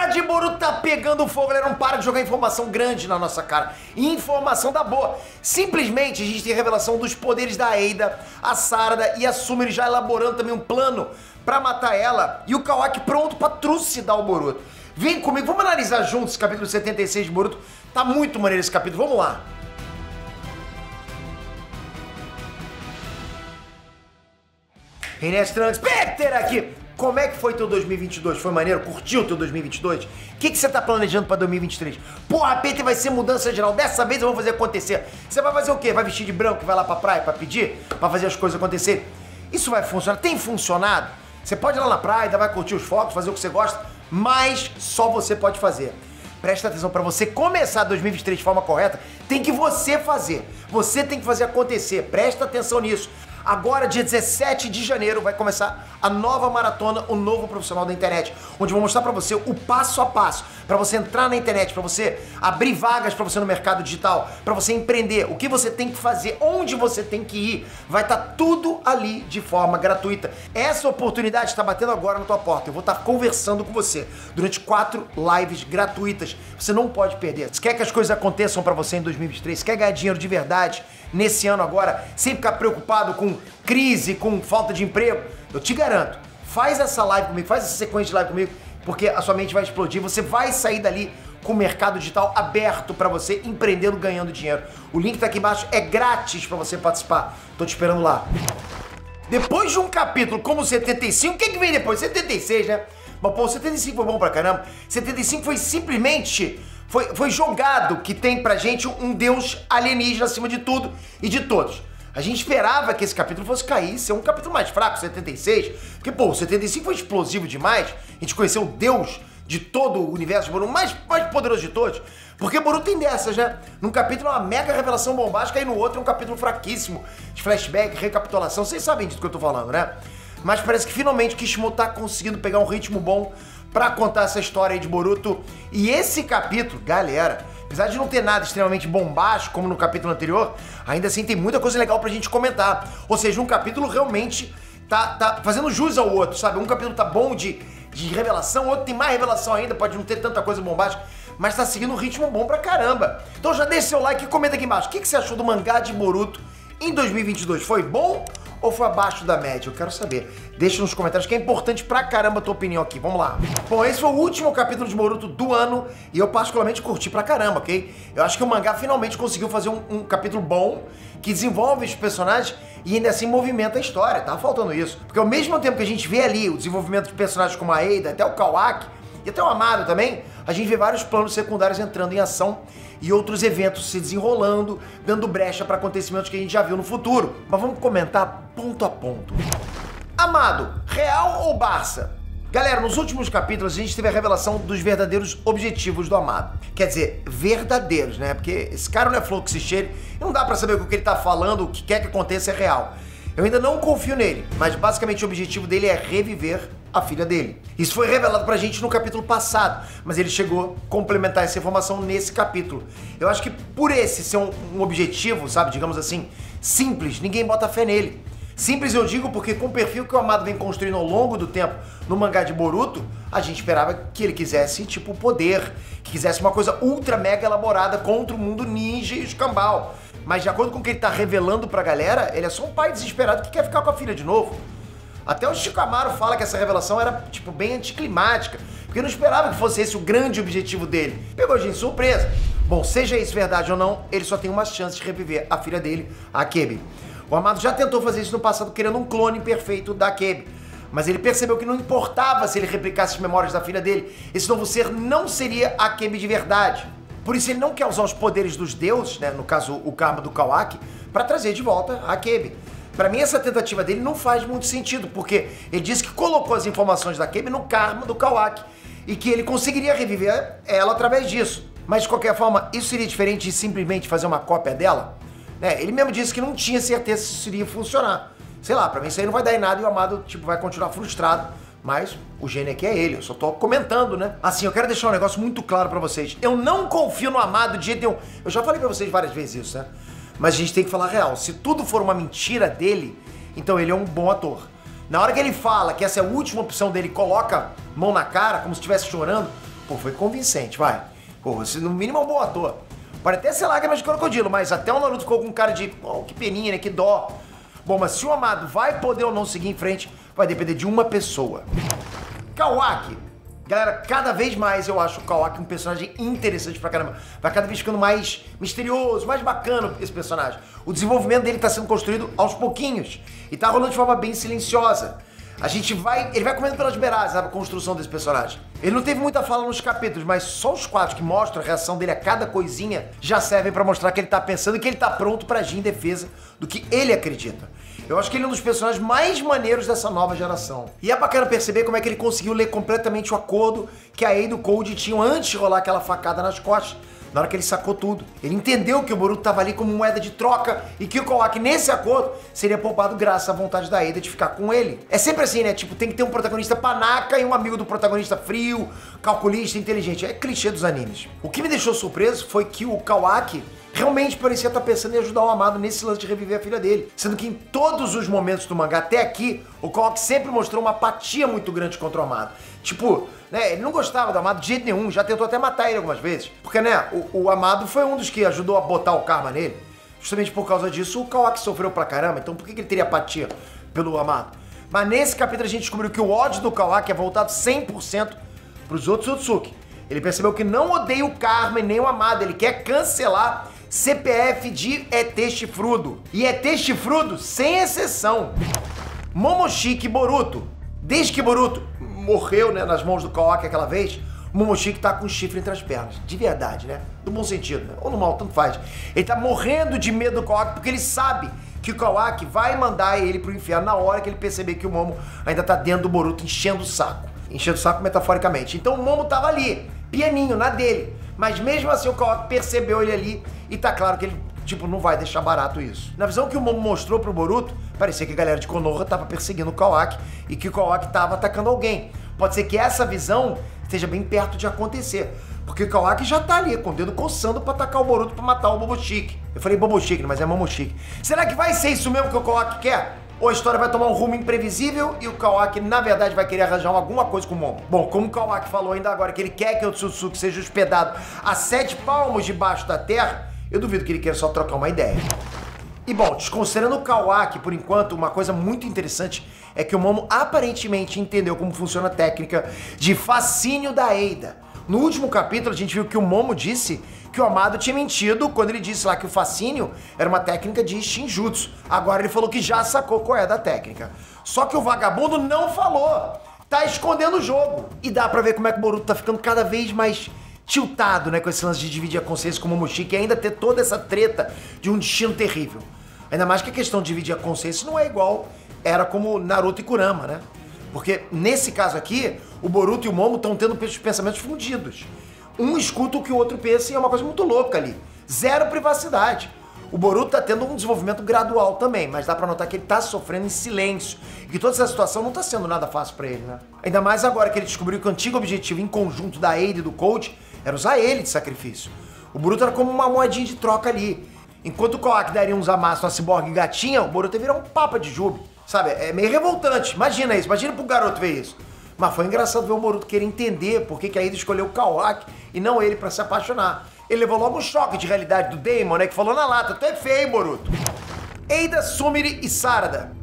de Boruto tá pegando fogo, galera. Não para de jogar informação grande na nossa cara. Informação da boa. Simplesmente a gente tem a revelação dos poderes da Eida, a Sarada e a Sumire já elaborando também um plano pra matar ela. E o Kawaki pronto pra trucidar o Boruto. Vem comigo, vamos analisar juntos esse capítulo 76 de Boruto. Tá muito maneiro esse capítulo, vamos lá. Ines Trunks, Peter aqui. Como é que foi teu 2022? Foi maneiro? Curtiu teu 2022? O que você tá planejando pra 2023? Porra, Peter, vai ser mudança geral. Dessa vez eu vou fazer acontecer. Você vai fazer o quê? Vai vestir de branco e vai lá pra praia pra pedir? Pra fazer as coisas acontecerem? Isso vai funcionar? Tem funcionado? Você pode ir lá na praia, vai curtir os focos, fazer o que você gosta, mas só você pode fazer. Presta atenção, pra você começar 2023 de forma correta, tem que você fazer. Você tem que fazer acontecer. Presta atenção nisso. Agora, dia 17 de janeiro, vai começar a nova maratona, o novo profissional da internet, onde eu vou mostrar pra você o passo a passo, pra você entrar na internet, pra você abrir vagas pra você no mercado digital, pra você empreender, o que você tem que fazer, onde você tem que ir, vai estar tudo ali de forma gratuita. Essa oportunidade está batendo agora na tua porta. Eu vou estar conversando com você durante 4 lives gratuitas. Você não pode perder. Se quer que as coisas aconteçam pra você em 2023, se quer ganhar dinheiro de verdade nesse ano agora, sem ficar preocupado com crise, com falta de emprego, eu te garanto, faz essa live comigo, faz essa sequência de live comigo, porque a sua mente vai explodir, você vai sair dali com o mercado digital aberto pra você, empreendendo, ganhando dinheiro. O link tá aqui embaixo, é grátis pra você participar. Tô te esperando lá. Depois de um capítulo como o 75, o que vem depois? 76, né? Mas pô, o 75 foi bom pra caramba. 75 foi simplesmente... Foi jogado que tem pra gente um deus alienígena acima de tudo e de todos. A gente esperava que esse capítulo fosse cair, ser um capítulo mais fraco, 76, porque, pô, o 75 foi explosivo demais, a gente conheceu o deus de todo o universo de Boruto, mais poderoso de todos, porque Boruto tem dessas, né? Num capítulo é uma mega revelação bombástica e no outro é um capítulo fraquíssimo, de flashback, recapitulação, vocês sabem disso que eu tô falando, né? Mas parece que finalmente o Kishimoto tá conseguindo pegar um ritmo bom pra contar essa história aí de Boruto. E esse capítulo, galera, apesar de não ter nada extremamente bombástico como no capítulo anterior, ainda assim tem muita coisa legal pra gente comentar. Ou seja, um capítulo realmente tá fazendo jus ao outro, sabe? Um capítulo tá bom de revelação, o outro tem mais revelação ainda, pode não ter tanta coisa bombástica, mas tá seguindo um ritmo bom pra caramba. Então já deixa seu like e comenta aqui embaixo. O que você achou do mangá de Boruto em 2022? Foi bom ou foi abaixo da média? Eu quero saber. Deixa nos comentários que é importante pra caramba a tua opinião aqui. Vamos lá. Bom, esse foi o último capítulo de Boruto do ano e eu particularmente curti pra caramba, ok? Eu acho que o mangá finalmente conseguiu fazer um capítulo bom, que desenvolve os personagens e ainda assim movimenta a história. Tava faltando isso. Porque ao mesmo tempo que a gente vê ali o desenvolvimento de personagens como a Eida, até o Kawaki e até o Amado também, a gente vê vários planos secundários entrando em ação e outros eventos se desenrolando, dando brecha para acontecimentos que a gente já viu no futuro. Mas vamos comentar ponto a ponto. Amado, Real ou Barça? Galera, nos últimos capítulos a gente teve a revelação dos verdadeiros objetivos do Amado. Quer dizer, verdadeiros, né? Porque esse cara não é flor que se cheire e não dá pra saber o que ele tá falando, o que quer que aconteça é real. Eu ainda não confio nele, mas basicamente o objetivo dele é reviver a filha dele. Isso foi revelado pra gente no capítulo passado, mas ele chegou a complementar essa informação nesse capítulo. Eu acho que por esse ser um objetivo, sabe, digamos assim, simples, ninguém bota fé nele. Simples eu digo porque com o perfil que o Amado vem construindo ao longo do tempo no mangá de Boruto, a gente esperava que ele quisesse, tipo, poder, que quisesse uma coisa ultra mega elaborada contra o mundo ninja e escambau. Mas de acordo com o que ele tá revelando pra galera, ele é só um pai desesperado que quer ficar com a filha de novo. Até o Shikamaru fala que essa revelação era, tipo, bem anticlimática, porque não esperava que fosse esse o grande objetivo dele. Pegou a gente de surpresa. Bom, seja isso verdade ou não, ele só tem uma chance de reviver a filha dele, a Akebi. O Amado já tentou fazer isso no passado querendo um clone perfeito da Akebi, mas ele percebeu que não importava se ele replicasse as memórias da filha dele, esse novo ser não seria a Akebi de verdade. Por isso ele não quer usar os poderes dos deuses, né, no caso o karma do Kawaki, para trazer de volta a Akebi. Pra mim essa tentativa dele não faz muito sentido, porque ele disse que colocou as informações da Akebi no karma do Kawaki e que ele conseguiria reviver ela através disso. Mas de qualquer forma, isso seria diferente de simplesmente fazer uma cópia dela? Ele mesmo disse que não tinha certeza se isso iria funcionar. Sei lá, pra mim isso aí não vai dar em nada e o Amado, tipo, vai continuar frustrado. Mas o gênio aqui é ele, eu só tô comentando, né? Assim, eu quero deixar um negócio muito claro pra vocês. Eu não confio no Amado de jeito nenhum. Eu já falei pra vocês várias vezes isso, né? Mas a gente tem que falar a real. Se tudo for uma mentira dele, então ele é um bom ator. Na hora que ele fala que essa é a última opção dele, coloca mão na cara, como se estivesse chorando, Pô, foi convincente, vai. Pô, você no mínimo é um bom ator. Pode até ser lágrimas de crocodilo, mas até o Naruto ficou com cara de, oh, que peninha, né, que dó. Bom, mas se o Amado vai poder ou não seguir em frente, vai depender de uma pessoa. Kawaki. Galera, cada vez mais eu acho o Kawaki um personagem interessante pra caramba. Vai cada vez ficando mais misterioso, mais bacana esse personagem. O desenvolvimento dele tá sendo construído aos pouquinhos. E tá rolando de forma bem silenciosa. Ele vai comendo pelas beiradas, sabe, a construção desse personagem. Ele não teve muita fala nos capítulos, mas só os 4 que mostram a reação dele a cada coisinha já servem pra mostrar que ele tá pensando e que ele tá pronto pra agir em defesa do que ele acredita. Eu acho que ele é um dos personagens mais maneiros dessa nova geração. E é bacana perceber como é que ele conseguiu ler completamente o acordo que a Ada e o Cold tinham antes de rolar aquela facada nas costas. Na hora que ele sacou tudo. Ele entendeu que o Boruto tava ali como moeda de troca e que o Kawaki, nesse acordo, seria poupado graças à vontade da Ada de ficar com ele. É sempre assim, né? Tipo, tem que ter um protagonista panaca e um amigo do protagonista frio, calculista, inteligente. É clichê dos animes. O que me deixou surpreso foi que o Kawaki realmente parecia estar pensando em ajudar o Amado nesse lance de reviver a filha dele. Sendo que em todos os momentos do mangá, até aqui, o Kawaki sempre mostrou uma apatia muito grande contra o Amado. Tipo, né, ele não gostava do Amado de jeito nenhum, já tentou até matar ele algumas vezes. Porque, né, o Amado foi um dos que ajudou a botar o karma nele. Justamente por causa disso, o Kawaki sofreu pra caramba, então por que ele teria apatia pelo Amado? Mas nesse capítulo a gente descobriu que o ódio do Kawaki é voltado 100% pros outros Otsutsuki. Ele percebeu que não odeia o karma e nem o Amado, ele quer cancelar CPF de ET chifrudo. E ET chifrudo, sem exceção. Momoshiki e Boruto. Desde que Boruto morreu, né, nas mãos do Kawaki aquela vez, o Momoshiki tá com um chifre entre as pernas. De verdade, né? No bom sentido, né? Ou no mal, tanto faz. Ele tá morrendo de medo do Kawaki porque ele sabe que o Kawaki vai mandar ele pro inferno na hora que ele perceber que o Momo ainda tá dentro do Boruto enchendo o saco. Enchendo o saco metaforicamente. Então o Momo tava ali, pianinho, na dele. Mas mesmo assim o Kawaki percebeu ele ali e tá claro que ele, tipo, não vai deixar barato isso. Na visão que o Momo mostrou pro Boruto, parecia que a galera de Konoha tava perseguindo o Kawaki e que o Kawaki tava atacando alguém. Pode ser que essa visão esteja bem perto de acontecer, porque o Kawaki já tá ali, com o dedo coçando pra atacar o Boruto pra matar o Momoshiki. Eu falei Momoshiki, mas é Momoshiki. Será que vai ser isso mesmo que o Kawaki quer? Ou a história vai tomar um rumo imprevisível e o Kawaki, na verdade, vai querer arranjar alguma coisa com o Momo? Bom, como o Kawaki falou ainda agora que ele quer que o Otsutsuki seja hospedado a 7 palmos debaixo da terra, eu duvido que ele queira só trocar uma ideia. E bom, desconsiderando o Kawaki, por enquanto, uma coisa muito interessante é que o Momo aparentemente entendeu como funciona a técnica de fascínio da Ada. No último capítulo, a gente viu que o Momo disse que o Amado tinha mentido quando ele disse lá que o fascínio era uma técnica de Shinjutsu. Agora ele falou que já sacou qual é da técnica. Só que o vagabundo não falou. Tá escondendo o jogo. E dá pra ver como é que o Boruto tá ficando cada vez mais tiltado, né, com esse lance de dividir a consciência com o Momoshiki e ainda ter toda essa treta de um destino terrível. Ainda mais que a questão de dividir a consciência não é igual era como Naruto e Kurama, né? Porque nesse caso aqui, o Boruto e o Momo estão tendo os pensamentos fundidos. Um escuta o que o outro pensa e é uma coisa muito louca ali. Zero privacidade. O Boruto tá tendo um desenvolvimento gradual também, mas dá pra notar que ele tá sofrendo em silêncio. E que toda essa situação não tá sendo nada fácil pra ele, né? Ainda mais agora que ele descobriu que o antigo objetivo em conjunto da Ada e do Cold era usar ele de sacrifício. O Boruto era como uma moedinha de troca ali. Enquanto o Kawaki daria uns amassos na Cyborg gatinha, o Boruto ia virar um papa de Jubi. Sabe, é meio revoltante. Imagina isso, imagina pro garoto ver isso. Mas foi engraçado ver o Boruto querer entender por que a Ada escolheu o Kawaki e não ele pra se apaixonar. Ele levou logo um choque de realidade do Daemon, né, que falou na lata, tu é feio, Boruto. Ada, Sumire e Sarada.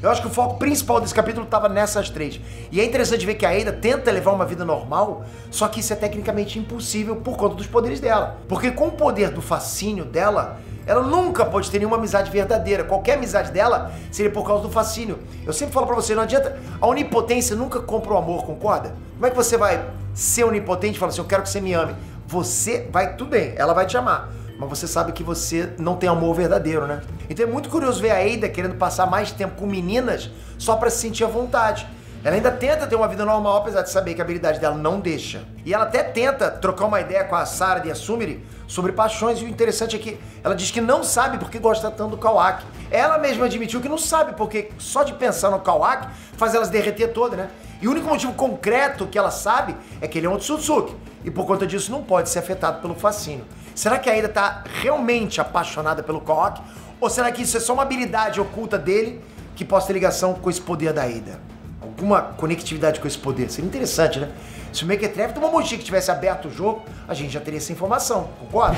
Eu acho que o foco principal desse capítulo estava nessas 3. E é interessante ver que a Ada tenta levar uma vida normal, só que isso é tecnicamente impossível por conta dos poderes dela. Porque com o poder do fascínio dela, ela nunca pode ter nenhuma amizade verdadeira. Qualquer amizade dela seria por causa do fascínio. Eu sempre falo pra você, não adianta, a onipotência nunca compra o amor, concorda? Como é que você vai ser onipotente e falar assim, eu quero que você me ame? Você vai, tudo bem, ela vai te amar. Mas você sabe que você não tem amor verdadeiro, né? Então é muito curioso ver a Ada querendo passar mais tempo com meninas só pra se sentir à vontade. Ela ainda tenta ter uma vida normal, apesar de saber que a habilidade dela não deixa. E ela até tenta trocar uma ideia com a Sarada e a Sumire sobre paixões, e o interessante é que ela diz que não sabe por que gosta tanto do Kawaki. Ela mesma admitiu que não sabe, porque só de pensar no Kawaki faz ela se derreter toda, né? E o único motivo concreto que ela sabe é que ele é um Otsutsuki, e por conta disso não pode ser afetado pelo fascínio. Será que a Ada tá realmente apaixonada pelo Kawaki? Ou será que isso é só uma habilidade oculta dele que possa ter ligação com esse poder da Ada? Alguma conectividade com esse poder? Seria interessante, né? Se o Mequetrefe do Momoshiki tivesse aberto o jogo, a gente já teria essa informação, concorda?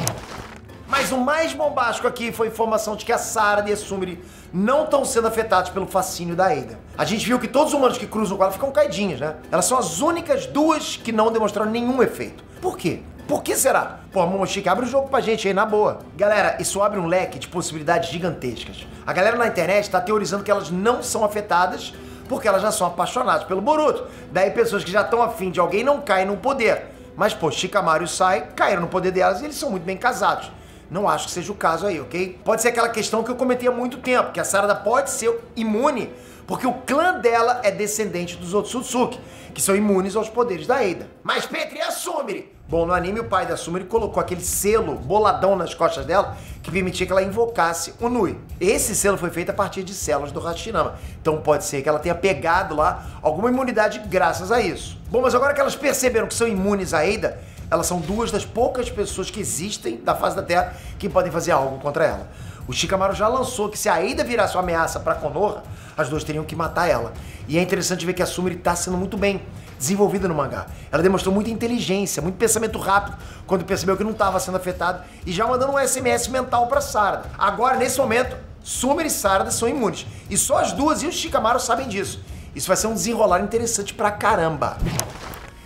Mas o mais bombástico aqui foi a informação de que a Sarada e a Sumire não estão sendo afetados pelo fascínio da Ada. A gente viu que todos os humanos que cruzam com ela ficam caidinhos, né? Elas são as únicas duas que não demonstraram nenhum efeito. Por quê? Por que será? Pô, Momoshiki, abre o jogo pra gente aí, na boa. Galera, isso abre um leque de possibilidades gigantescas. A galera na internet tá teorizando que elas não são afetadas porque elas já são apaixonadas pelo Boruto. Daí pessoas que já estão afim de alguém não caem no poder. Mas, pô, Shikamaru e Sai caíram no poder delas e eles são muito bem casados. Não acho que seja o caso aí, ok? Pode ser aquela questão que eu comentei há muito tempo, que a Sarada pode ser imune porque o clã dela é descendente dos Otsutsuki, que são imunes aos poderes da Ada. Mas Petri, e a Sumire? Bom, no anime o pai da Sumire colocou aquele selo boladão nas costas dela que permitia que ela invocasse o Nui. Esse selo foi feito a partir de células do Hashirama, então pode ser que ela tenha pegado lá alguma imunidade graças a isso. Bom, mas agora que elas perceberam que são imunes a Ada, elas são duas das poucas pessoas que existem da face da Terra que podem fazer algo contra ela. O Shikamaru já lançou que se a Ada virasse uma ameaça para Konoha, as duas teriam que matar ela. E é interessante ver que a Sumire está sendo muito bem desenvolvida no mangá. Ela demonstrou muita inteligência, muito pensamento rápido quando percebeu que não estava sendo afetado e já mandando um SMS mental para Sarada. Agora, nesse momento, Sumire e Sarada são imunes. E só as duas e o Shikamaru sabem disso. Isso vai ser um desenrolar interessante pra caramba.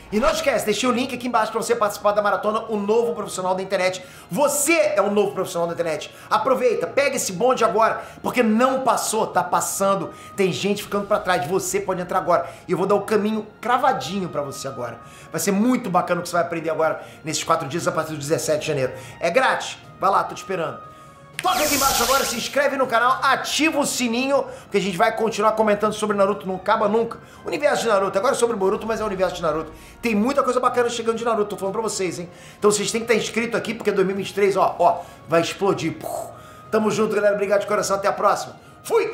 E não esquece, deixei o link aqui embaixo para você participar da maratona O Novo Profissional da Internet. Você é o novo profissional da internet. Aproveita, pega esse bonde agora, porque não passou, tá passando. Tem gente ficando para trás, você pode entrar agora. E eu vou dar o caminho cravadinho para você agora. Vai ser muito bacana o que você vai aprender agora nesses 4 dias a partir do 17 de janeiro. É grátis, vai lá, tô te esperando. Toca aqui embaixo agora, se inscreve no canal, ativa o sininho, porque a gente vai continuar comentando sobre Naruto, não acaba nunca. O universo de Naruto, agora é sobre Boruto, mas é o universo de Naruto. Tem muita coisa bacana chegando de Naruto, tô falando pra vocês, hein? Então vocês têm que estar inscrito aqui, porque 2023, ó, vai explodir. Tamo junto, galera, obrigado de coração, até a próxima. Fui!